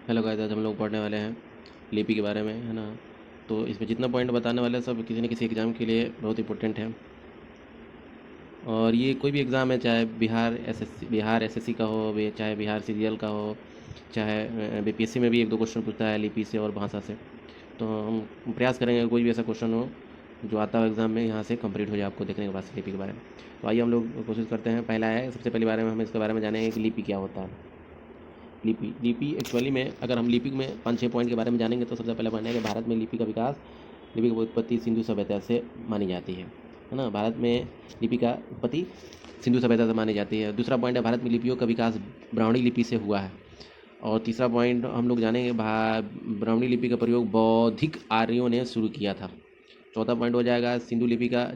Hello guys, आज हम लोग पढ़ने वाले हैं लिपि के बारे में, है ना। तो इसमें जितना पॉइंट बताने वाले हैं सब किसी न किसी एग्ज़ाम के लिए बहुत इंपॉर्टेंट है। और ये कोई भी एग्ज़ाम है, चाहे बिहार एसएससी का हो, चाहे बिहार सीरियल का हो, चाहे बीपीएससी में भी एक दो क्वेश्चन पूछता है लिपि से और भाषा से। तो हम प्रयास करेंगे कोई भी ऐसा क्वेश्चन हो जो आता हो एग्ज़ाम में, यहाँ से कंप्लीट हो जाए आपको देखने के बाद से लिपि के बारे में। तो आइए हम लोग कोशिश करते हैं। पहला है, सबसे पहले बारे में हम इसके बारे में जानेंगे कि लिपि क्या होता है। लिपि एक्चुअली में, अगर हम लिपि में 5-6 पॉइंट के बारे में जानेंगे तो सबसे पहले पढ़ना है कि भारत में लिपि का विकास, लिपि की उत्पत्ति सिंधु सभ्यता से मानी जाती है ना। भारत में लिपि का उत्पत्ति सिंधु सभ्यता से मानी जाती है। दूसरा पॉइंट है, भारत में लिपियों का विकास ब्राह्मणी लिपि से हुआ है। और तीसरा पॉइंट हम लोग जानेंगे, ब्राह्मणी लिपि का प्रयोग बौद्धिक आर्यों ने शुरू किया था। चौथा पॉइंट हो जाएगा, सिंधु लिपि का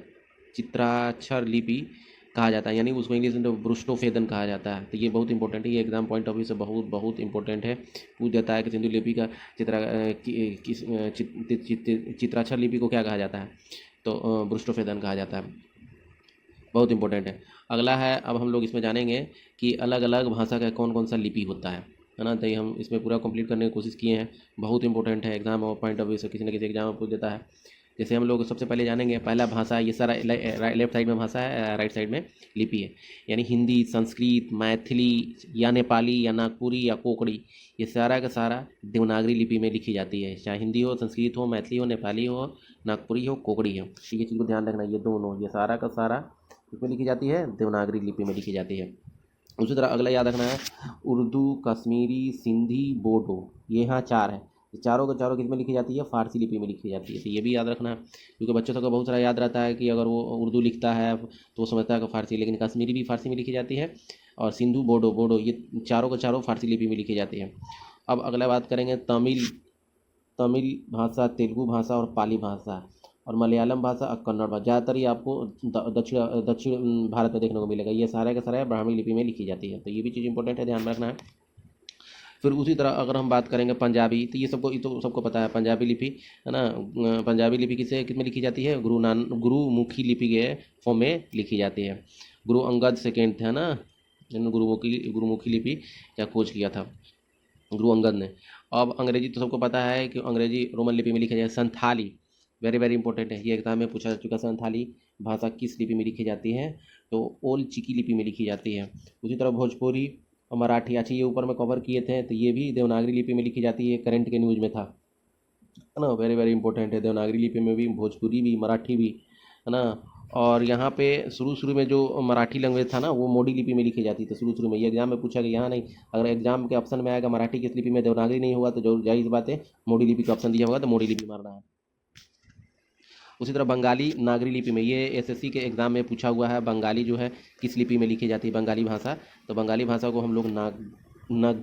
चित्राक्षर लिपि कहा जाता है, यानी उसको इंग्लिश में तो ब्रुस्टोफेदन कहा जाता है। तो ये बहुत इंपॉर्टेंट है, ये एग्जाम पॉइंट ऑफ व्यू से बहुत बहुत इंपॉर्टेंट है। पूछ देता है कि सिंधु लिपि का चित्राक्षर लिपि को क्या कहा जाता है, तो ब्रुस्टोफेदन कहा जाता है। बहुत इंपॉर्टेंट है। अगला है, अब हम लोग इसमें जानेंगे कि अलग अलग भाषा का कौन कौन सा लिपि होता है ना। तो ये हम इसमें पूरा कंप्लीट करने की कोशिश किए हैं। बहुत इंपॉर्टेंट है, एग्जाम और पॉइंट ऑफ व्यू से किसी न किसी एग्जाम में पूछ देता है। जैसे हम लोग सबसे पहले जानेंगे, पहला भाषा, ये सारा लेफ्ट साइड में भाषा है, राइट साइड में लिपि है। यानी हिंदी, संस्कृत, मैथिली या नेपाली या नागपुरी या कोंकणी, ये सारा का सारा देवनागरी लिपि में लिखी जाती है। चाहे हिंदी हो, संस्कृत हो, मैथिली हो, नेपाली हो, नागपुरी हो, कोंकणी हो, ये चीज़ को ध्यान रखना। ये दोनों, ये सारा का सारा किसमें लिखी जाती है, देवनागरी लिपि में लिखी जाती है। उसी तरह अगला याद रखना है, उर्दू, कश्मीरी, सिंधी, बोडो, ये यहाँ चार है। ये चारों के चारों किस में लिखी जाती है, फारसी लिपि में लिखी जाती है। तो ये भी याद रखना है, क्योंकि बच्चों सबको बहुत सारा याद रहता है कि अगर वो उर्दू लिखता है तो वो समझता है कि फारसी, लेकिन कश्मीरी भी फारसी में लिखी जाती है, और सिंधु, बोडो, ये चारों के चारों फारसी लिपि में लिखी जाती है। अब अगला बात करेंगे, तमिल तमिल भाषा, तेलुगु भाषा और पाली भाषा, और मलयालम भाषा और कन्नड़ भाषा। ज़्यादातर ये आपको दक्षिण दक्षिण भारत में देखने को मिलेगा। ये सारा का सारा ब्राह्मणी लिपि में लिखी जाती है। तो ये भी चीज़ इंपॉर्टेंट है, ध्यान में रखना है। फिर उसी तरह अगर हम बात करेंगे पंजाबी, तो ये तो सबको पता है, पंजाबी लिपि, है ना। पंजाबी लिपि किसमें लिखी जाती है, गुरुमुखी लिपि के फॉर्म में लिखी जाती है। गुरु अंगद सेकेंड थे, है ना, जिन्होंने गुरुमुखी लिपि का खोज किया था, गुरु अंगद ने। अब अंग्रेजी तो सबको पता है कि अंग्रेजी रोमन लिपि में लिखा जाए। संथाली, वेरी वेरी इंपॉर्टेंट है, ये एग्जाम में पूछा जा चुका है। संथाली भाषा किस लिपि में लिखी जाती है, तो ओल चिकी लिपि में लिखी जाती है। उसी तरह भोजपुरी और मराठी, अच्छा ये ऊपर में कवर किए थे, तो ये भी देवनागरी लिपि में लिखी जाती है, करंट के न्यूज़ में था, है ना। वेरी वेरी इंपॉर्टेंट है, देवनागरी लिपि में भी, भोजपुरी भी, मराठी भी, है ना। और यहाँ पे शुरू शुरू में जो मराठी लैंग्वेज था ना, वो मोडी लिपि में लिखी जाती थी शुरू शुरू में। ये एग्जाम में पूछा गया, यहाँ नहीं। अगर एग्जाम के ऑप्शन में आएगा मराठी किस लिपि में, देवनागरी नहीं हुआ तो जो जाहिर बात है मोडी लिपि का ऑप्शन दिया होगा, तो मोडी लिपि मारना है। उसी तरह बंगाली नागरी लिपि में, ये एसएससी के एग्ज़ाम में पूछा हुआ है, बंगाली जो है किस लिपि में लिखी जाती है, बंगाली भाषा। तो बंगाली भाषा को हम लोग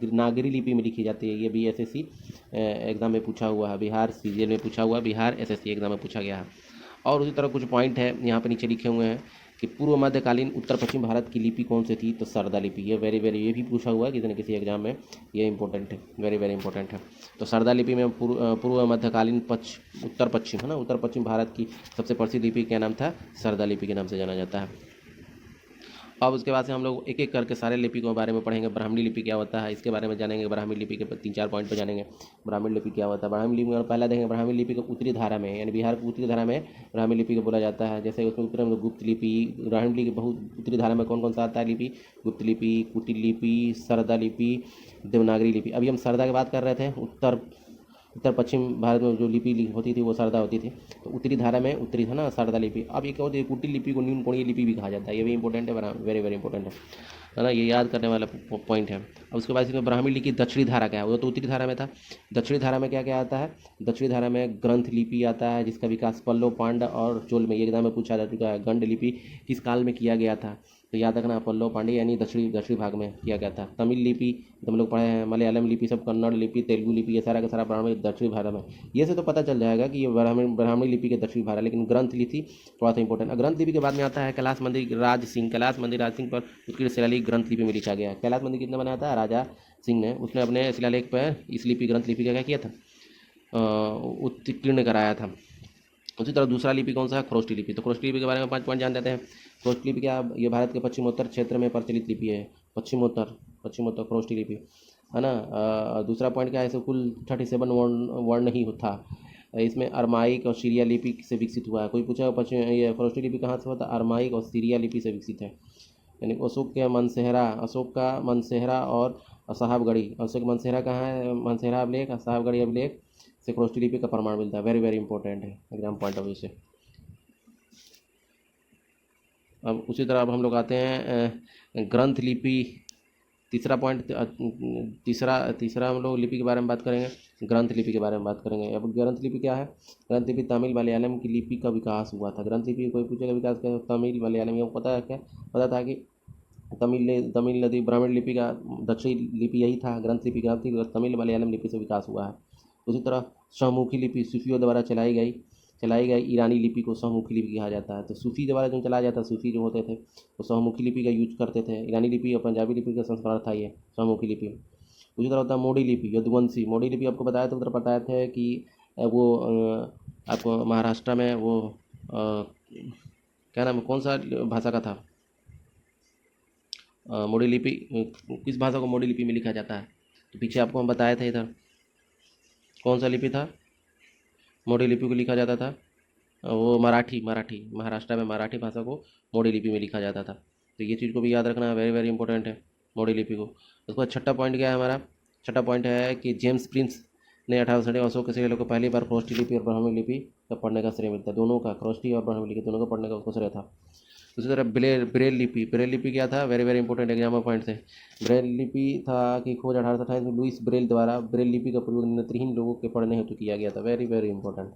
नागरी लिपि में लिखी जाती है। ये भी एसएससी एग्ज़ाम में पूछा हुआ है, बिहार सीजीएल में पूछा हुआ है, बिहार एसएससी एग्ज़ाम में पूछा गया है। और उसी तरह कुछ पॉइंट है यहाँ पे नीचे लिखे हुए हैं कि पूर्व मध्यकालीन उत्तर पश्चिम भारत की लिपि कौन सी थी, तो सरदा लिपि। ये वेरी वेरी, ये भी पूछा हुआ है किसी न किसी एग्जाम में, ये इंपॉर्टेंट है, वेरी वेरी इंपॉर्टेंट है। तो सरदा लिपि में पूर्व मध्यकालीन उत्तर पश्चिम, है ना, उत्तर पश्चिम भारत की सबसे प्रसिद्ध लिपि क्या नाम था, सरदा लिपि के नाम से जाना जाता है। अब उसके बाद से हम लोग एक एक करके सारे लिपि के बारे में पढ़ेंगे। ब्राह्मणी लिपि क्या होता है, इसके बारे में जानेंगे। ब्राह्मणी लिपि के 3-4 पॉइंट पर जानेंगे, ब्राह्मणी लिपि क्या होता है। ब्राह्मणी लिपि में पहला देखेंगे, ब्राह्मणी लिपि को उत्तरी धारा में, यानी बिहार की उत्तरी धारा में ब्राह्मणी लिपि को बोला जाता है। जैसे उसमें उत्तर में गुप्त लिपि, ब्राह्मणी लिपि बहुत उत्तरी धारा में कौन कौन सा आता है लिपि, गुप्त लिपि, कुटिल लिपि, सरदा लिपि, देवनागरी लिपि। अभी हम सरदा की बात कर रहे थे। उत्तर पश्चिम भारत में जो लिपि होती थी वो सरदा होती थी। तो उत्तरी धारा में उत्तरी था ना, सरदा लिपि। अब ये क्या होती है, कुटिल लिपि को न्यून कोणीय लिपि भी कहा जाता है। ये भी इंपॉर्टेंट है, वेरी वेरी इंपॉर्टेंट है ना, ये याद करने वाला पॉइंट है। अब उसके बाद इसमें ब्राह्मणी लिपि दक्षिणी धारा क्या है, वो तो उत्तरी धारा में था। दक्षिणी धारा में क्या क्या आता है, दक्षिणी धारा में ग्रंथ लिपि आता है, जिसका विकास पल्लव, पांड्य और चोल में, ये एग्जाम में पूछा जा चुका है। गंड लिपि किस काल में किया गया था, तो याद रखना, पल्लव पांड्य यानी दक्षिणी भाग में किया गया था। तमिल लिपि तो हम लोग पढ़े हैं, मलयालम लिपि सब, कन्नड़ लिपि, तेलुगु लिपि, ये सारा का सारा ब्राह्मणी दक्षिणी भारत में। ये से तो पता चल जाएगा कि ये ब्राह्मणी लिपि के दक्षिणी भारत। लेकिन ग्रंथ लिपि थोड़ा सा इंपॉर्टेंट। ग्रंथ लिपि के बाद में आता है कैलाश मंदिर राज सिंह पर उत्कृष्ट शिलालेख ग्रंथ लिपि में लिखा गया है। कैलाश मंदिर किसने बनाया था, राजा सिंह ने। उसने अपने शिलालेख पर इस लिपि, ग्रंथ लिपि का क्या किया था, उत्कीर्ण कराया था। उसी तरह दूसरा लिपि कौन सा है, खरोष्टी लिपि। तो खरोष्टी लिपि के बारे में 5 पॉइंट जान लेते हैं। खरोष्टी लिपि क्या, ये भारत के पश्चिमोत्तर क्षेत्र में प्रचलित लिपि है। पश्चिमोत्तर खरोष्टी लिपि। है ना। दूसरा पॉइंट क्या है, इसमें कुल 37 वर्ण ही था। इसमें अरमाइक और सीरिया लिपि से विकसित हुआ है। कोई पूछा पश्चिम ये खरोष्टी लिपि कहाँ से हुआ था, अरमाइक और सीरिया लिपि से विकसित है। यानी अशोक का मनसेहरा और साहबगढ़ी। अशोक मनसेहरा कहाँ है, मनसेहरा अभिलेख और साहबगढ़ी अभिलेख से खरोष्टी लिपि का प्रमाण मिलता है। वेरी वेरी इंपॉर्टेंट है एग्जाम पॉइंट ऑफ व्यू से। अब उसी तरह अब हम लोग आते हैं ग्रंथ लिपि। तीसरा पॉइंट, तीसरा तीसरा हम लोग लिपि के बारे में बात करेंगे, ग्रंथ लिपि के बारे में बात करेंगे। अब ग्रंथ लिपि क्या है, ग्रंथ लिपि तमिल मलयालम की लिपि का विकास हुआ था। ग्रंथ लिपि कोई पूछेगा विकास क्या, तमिल मलयालम, ये पता है क्या, पता था कि तमिल नदी ब्राह्मण लिपि का दक्षिणी लिपि यही था। ग्रंथ लिपि ग्रंथ थी, तमिल मलयालम लिपि से विकास हुआ है। उसी तरह सहमुखी लिपि सूफियों द्वारा चलाई गई ईरानी लिपि को सहमुखी लिपि कहा जाता है। तो सूफी द्वारा जो चलाया जाता है, सूफी जो होते थे वो सहमुखी लिपि का यूज करते थे। ईरानी लिपि और पंजाबी लिपि का संस्करण था ये सहमुखी लिपि। उसी तरह होता है मोडी लिपि, यदुवंशी। मोडी लिपि आपको बताया था, उधर बताए थे कि वो आपको महाराष्ट्र में वो क्या नाम, कौन सा भाषा का था, मोडी लिपि, किस भाषा को मोडी लिपि में लिखा जाता है। तो पीछे आपको हम बताए थे इधर कौन सा लिपि था, मोडी लिपि को लिखा जाता था, वो मराठी महाराष्ट्र में मराठी भाषा को मोडी लिपि में लिखा जाता था। तो ये चीज़ को भी याद रखना है, वेरी वेरी इंपॉर्टेंट है मोडी लिपि को। उसके बाद छठा पॉइंट क्या है हमारा, छठा पॉइंट है कि जेम्स प्रिंस ने 18 अशोक के श्रेय को पहली बार खरोष्टी लिपि और ब्राह्मी लिपि का पढ़ने का श्रेय मिलता है। दोनों का, खरोष्टी और ब्राह्मी लिपि दोनों का पढ़ने का उसको श्रेय था। दूसरी तरफ ब्रेल लिपि क्या था, very very important exam point से। ब्रेल लिपि था कि खोज 1828 में लुइस ब्रेल द्वारा ब्रेल लिपि का प्रयोग नेत्रहीन लोगों के पढ़ने हेतु किया गया था। वेरी वेरी इंपॉर्टेंट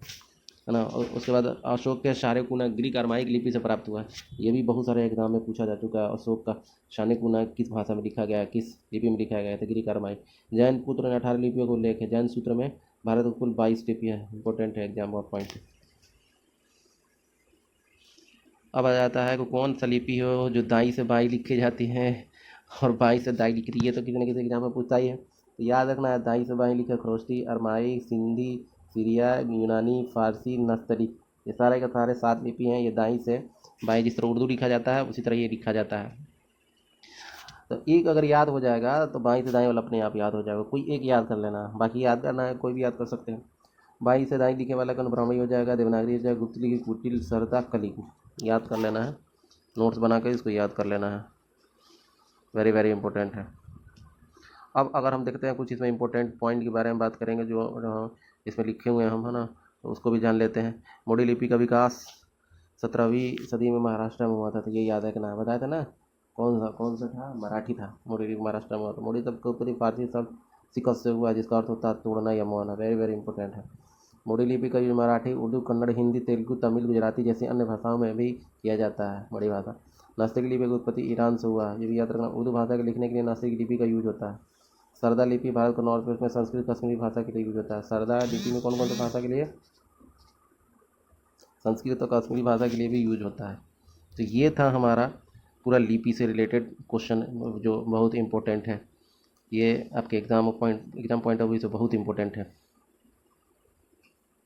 है ना। और उसके बाद अशोक के शार्ङ्गकुना ग्रीक अरमाइक लिपि से प्राप्त हुआ है। ये भी बहुत सारे एग्जाम में पूछा जा चुका है। अशोक का शार्ङ्गकुना किस भाषा में लिखा गया है, किस लिपि में लिखा गया था, ग्रीक अरमाइक। जैन पुत्र ने 18 लिपियों को उल्लेख है। जैन सूत्र में भारत को कुल 22 लिपि है। इंपॉर्टेंट है एग्जाम और पॉइंट। अब आ जाता है कि कौन सा लिपि हो जो दाई से बाई लिखी जाती है और बाई से दाई लिख रही है, तो किसी न किसी एग्जाम में पूछता ही है। तो याद रखना है, दाई से बाई लिखे खरोष्टी, अरमाइक, सिंधी, सीरिया, यूनानी, फारसी, नस्तली, ये सारे के सारे 7 लिपि हैं। ये दाई से बाई, जिस तरह उर्दू लिखा जाता है उसी तरह ये लिखा जाता है। तो एक अगर याद हो जाएगा तो बाई से दाई वाला अपने आप याद हो जाएगा। कोई एक याद कर लेना, बाकी याद करना है कोई भी याद कर सकते हैं। बाई से दाई लिखे वाला कौन, ब्राह्मणी हो जाएगा, देवनागरी हो जाएगा, गुप्त लिपि, कुटिल, सरदा, कली। याद कर लेना है, नोट्स बना कर इसको याद कर लेना है। वेरी वेरी इंपॉर्टेंट है। अब अगर हम देखते हैं कुछ इसमें इंपॉर्टेंट पॉइंट के बारे में बात करेंगे जो इसमें लिखे हुए हैं हम, है ना, तो उसको भी जान लेते हैं। मोडी लिपि का विकास 17वीं सदी में महाराष्ट्र में हुआ था। तो ये याद है कि ना, बताया था ना, कौन सा था, मराठी था। मोडी लिपि महाराष्ट्र में हुआ था। मोडी शब्द का उत्पत्ति फारसी शब्द सिकत से हुआ, जिसका अर्थ होता है तोड़ना या मोड़ना। वेरी वेरी इंपॉर्टेंट है। मोडी लिपि का यूज मराठी, उर्दू, कन्नड़, हिंदी, तेलुगु, तमिल, गुजराती जैसी अन्य भाषाओं में भी किया जाता है। बड़ी भाषा। नास्तिक लिपि की उत्पत्ति ईरान से हुआ, ये भी याद रखना। उर्दू भाषा के लिखने के लिए नास्तिक लिपि का यूज होता है। सरदा लिपि भारत के नॉर्थ वेस्ट में संस्कृत कश्मीरी भाषा के लिए यूज होता है। सरदा लिपि में कौन कौन सी भाषा के लिए, संस्कृत और कश्मीरी भाषा के लिए भी यूज होता है। तो ये था हमारा पूरा लिपि से रिलेटेड क्वेश्चन, जो बहुत इंपॉर्टेंट है। ये आपके एग्जाम पॉइंट ऑफ व्यू से बहुत इंपॉर्टेंट है।